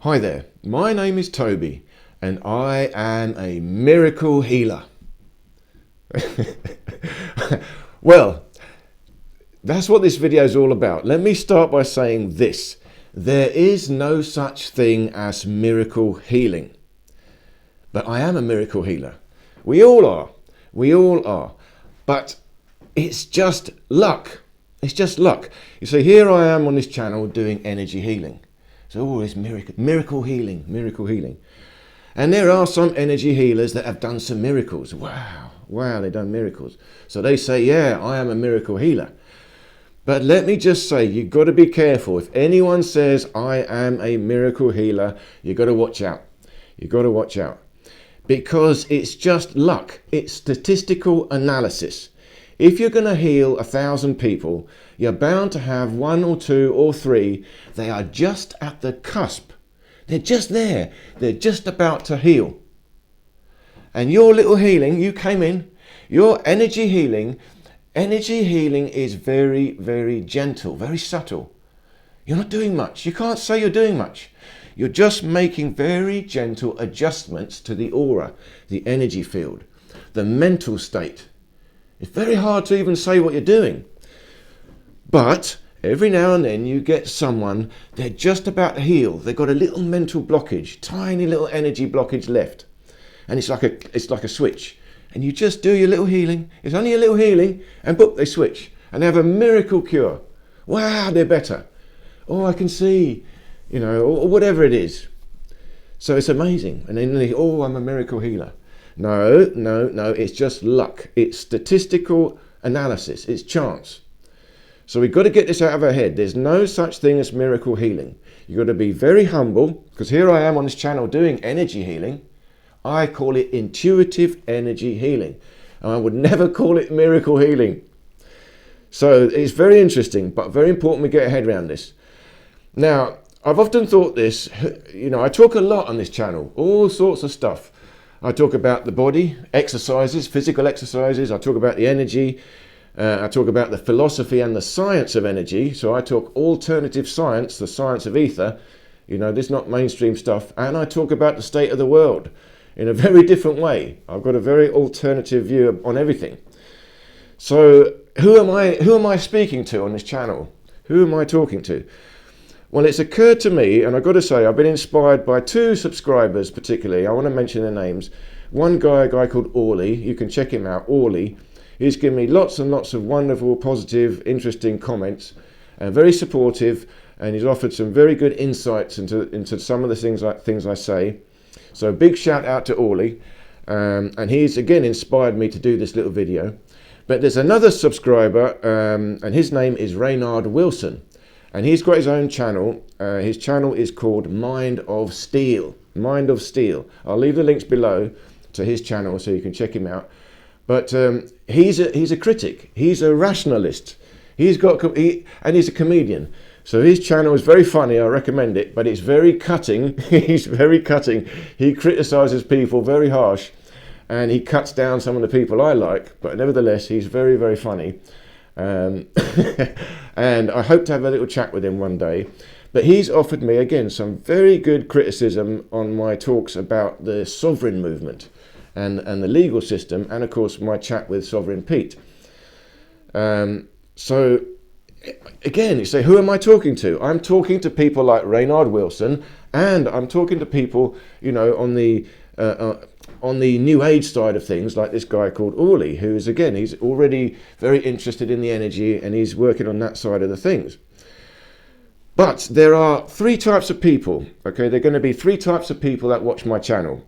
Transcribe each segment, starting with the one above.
Hi there, my name is Toby and I am a miracle healer. Well, that's what this video is all about. Let me start by saying this. There is no such thing as miracle healing. But I am a miracle healer. We all are. We all are. But it's just luck. It's just luck. You see, here I am on this channel doing energy healing. So always miracle healing. And there are some energy healers that have done some miracles. Wow, they've done miracles. So they say, yeah, I am a miracle healer. But let me just say, you've got to be careful. If anyone says I am a miracle healer, you've got to watch out. You've got to watch out. Because it's just luck. It's statistical analysis. If you're going to heal 1,000 people, you're bound to have 1 or 2 or 3. They are just at the cusp. They're just there. They're just about to heal. And your little healing, you came in, your energy healing is very, very gentle, very subtle. You're not doing much. You can't say you're doing much. You're just making very gentle adjustments to the aura, the energy field, the mental state. It's very hard to even say what you're doing. But every now and then you get someone, they're just about to heal. They've got a little mental blockage, tiny little energy blockage left. And it's like a switch. And you just do your little healing. It's only a little healing, and boop, they switch. And they have a miracle cure. Wow, they're better. Oh, I can see, or whatever it is. So it's amazing. And then they, oh, I'm a miracle healer. No, it's just luck. It's statistical analysis. It's chance. So we've got to get this out of our head. There's no such thing as miracle healing. You've got to be very humble, because here I am on this channel doing energy healing. I call it intuitive energy healing. And I would never call it miracle healing. So it's very interesting, but very important we get our head around this. Now, I've often thought this, I talk a lot on this channel, all sorts of stuff. I talk about the body, exercises, physical exercises. I talk about the energy. I talk about the philosophy and the science of energy. So I talk alternative science, the science of ether. This is not mainstream stuff. And I talk about the state of the world in a very different way. I've got a very alternative view on everything. So who am I speaking to on this channel? Who am I talking to? Well, it's occurred to me, and I've got to say, I've been inspired by 2 subscribers particularly. I want to mention their names. One guy, a guy called Orly. You can check him out, Orly. He's given me lots and lots of wonderful, positive, interesting comments, and very supportive, and he's offered some very good insights into some of the things I say. So big shout out to Orly, and he's again inspired me to do this little video. But there's another subscriber, and his name is Raynard Wilson. And he's got his own channel. His channel is called Mind of Steel. Mind of Steel. I'll leave the links below to his channel so you can check him out. But he's a critic. He's a rationalist. He's a comedian. So his channel is very funny. I recommend it. But it's very cutting. He's very cutting. He criticizes people very harsh. And he cuts down some of the people I like. But nevertheless, he's very, very funny. And I hope to have a little chat with him one day. But he's offered me, again, some very good criticism on my talks about the sovereign movement and the legal system, and of course my chat with Sovereign Pete. So again, you say, who am I talking to? I'm talking to people like Raynard Wilson, and I'm talking to people, on the new age side of things, like this guy called Orly, who is, again, he's already very interested in the energy and he's working on that side of the things. But there are 3 types of people, okay? There are going to be 3 types of people that watch my channel,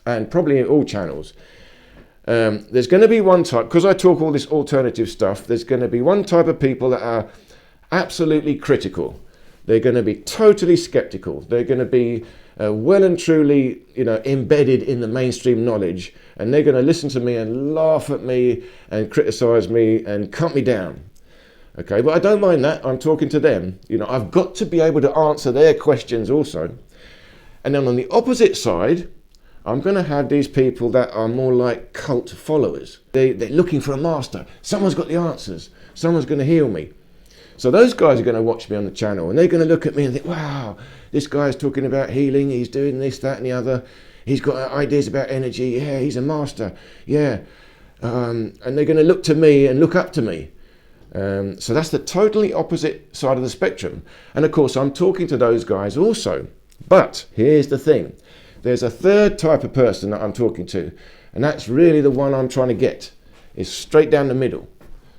and probably all channels. There's going to be one type, because I talk all this alternative stuff, there's going to be one type of people that are absolutely critical. They're going to be totally skeptical. They're going to be well and truly, embedded in the mainstream knowledge, and they're going to listen to me and laugh at me and criticize me and cut me down. Okay, but I don't mind that. I'm talking to them. I've got to be able to answer their questions also. And then on the opposite side, I'm going to have these people that are more like cult followers. They're looking for a master. Someone's got the answers. Someone's going to heal me. So those guys are going to watch me on the channel and they're going to look at me and think, wow, this guy's talking about healing, he's doing this, that and the other, he's got ideas about energy, yeah, he's a master, yeah. And they're going to look to me and look up to me. So that's the totally opposite side of the spectrum. And of course, I'm talking to those guys also. But here's the thing. There's a third type of person that I'm talking to. And that's really the one I'm trying to get. It's straight down the middle.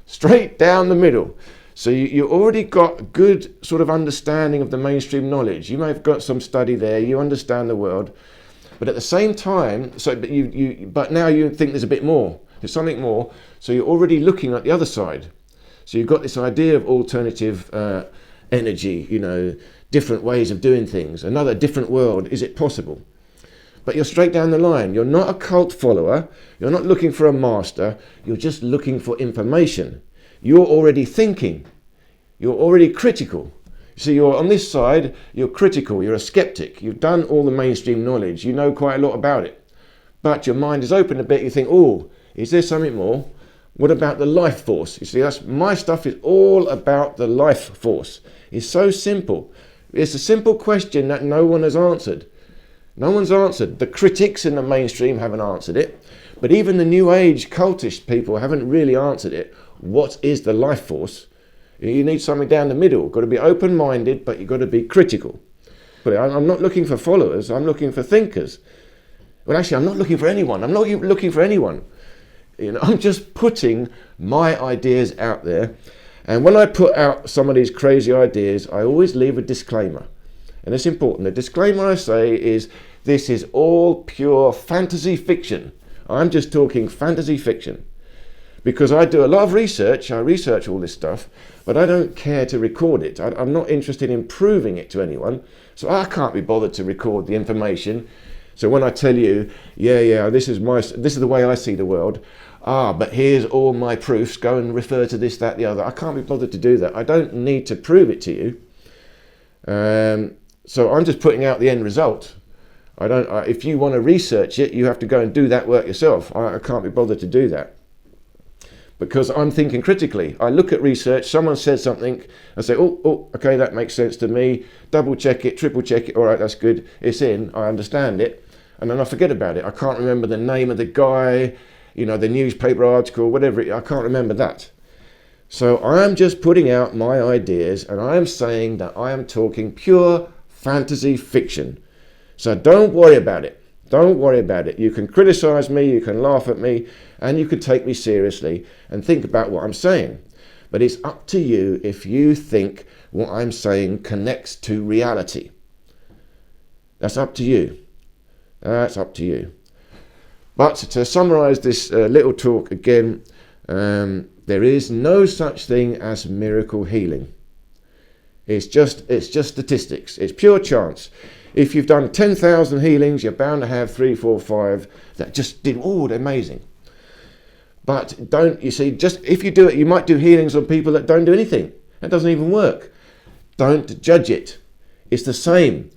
Straight down the middle. So you already got a good sort of understanding of the mainstream knowledge. You may have got some study there. You understand the world. But at the same time, but now you think there's a bit more. There's something more. So you're already looking at the other side. So you've got this idea of alternative energy, you know, different ways of doing things, another different world. Is it possible? But you're straight down the line. You're not a cult follower. You're not looking for a master. You're just looking for information. You're already thinking. You're already critical. So you're on this side, you're critical. You're a skeptic. You've done all the mainstream knowledge. You know quite a lot about it. But your mind is open a bit. You think, oh, is there something more? What about the life force? You see, my stuff is all about the life force. It's so simple. It's a simple question that no one has answered. No one's answered. The critics in the mainstream haven't answered it. But even the New Age cultist people haven't really answered it. What is the life force? You need something down the middle. You've got to be open-minded, but you've got to be critical. But I'm not looking for followers. I'm looking for thinkers. Well, actually, I'm not looking for anyone. I'm not looking for anyone. You know, I'm just putting my ideas out there. And when I put out some of these crazy ideas, I always leave a disclaimer. And it's important. The disclaimer I say is, this is all pure fantasy fiction. I'm just talking fantasy fiction. Because I do a lot of research. I research all this stuff, but I don't care to record it. I'm not interested in proving it to anyone. So I can't be bothered to record the information. So when I tell you, yeah, this is the way I see the world. But here's all my proofs. Go and refer to this, that, the other. I can't be bothered to do that. I don't need to prove it to you. So I'm just putting out the end result. If you want to research it, you have to go and do that work yourself. I can't be bothered to do that. Because I'm thinking critically. I look at research, someone says something, I say, oh, okay, that makes sense to me. Double check it, triple check it, all right, that's good. It's in, I understand it. And then I forget about it. I can't remember the name of the guy, you know, the newspaper article, whatever, I can't remember that. So I am just putting out my ideas and I am saying that I am talking pure fantasy fiction. So don't worry about it. Don't worry about it. You can criticize me, you can laugh at me, and you can take me seriously and think about what I'm saying. But it's up to you if you think what I'm saying connects to reality. That's up to you. That's up to you. But to summarize this little talk again, there is no such thing as miracle healing. It's just statistics. It's pure chance. If you've done 10,000 healings, you're bound to have 3, 4, 5 that just did, they're amazing. But just if you do it, you might do healings on people that don't do anything. That doesn't even work. Don't judge it. It's the same.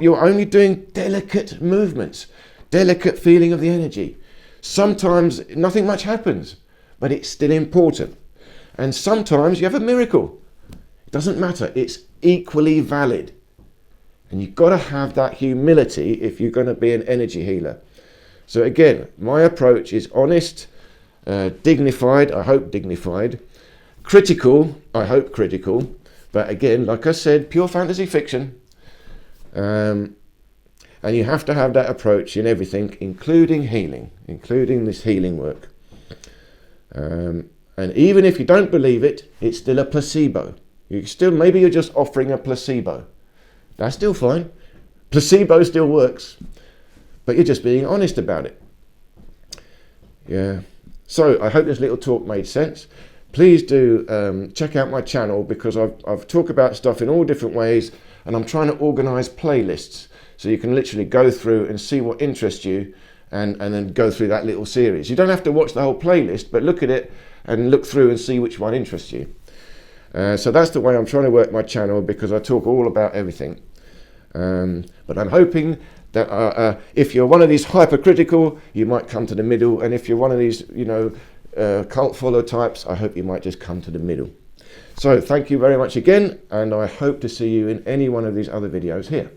You're only doing delicate movements, delicate feeling of the energy. Sometimes nothing much happens, but it's still important. And sometimes you have a miracle. It doesn't matter. It's equally valid. And you've got to have that humility if you're going to be an energy healer. So again, my approach is honest, dignified, I hope dignified, critical, I hope critical, but again, like I said, pure fantasy fiction. And you have to have that approach in everything, including healing, including this healing work. And even if you don't believe it, it's still a placebo. Maybe you're just offering a placebo. That's still fine. Placebo still works. But you're just being honest about it. Yeah. So I hope this little talk made sense. Please do check out my channel because I've talked about stuff in all different ways and I'm trying to organize playlists so you can literally go through and see what interests you and then go through that little series. You don't have to watch the whole playlist, but look at it and look through and see which one interests you. So that's the way I'm trying to work my channel because I talk all about everything. But I'm hoping that if you're one of these hypercritical, you might come to the middle. And if you're one of these, cult follow types, I hope you might just come to the middle. So thank you very much again, and I hope to see you in any one of these other videos here.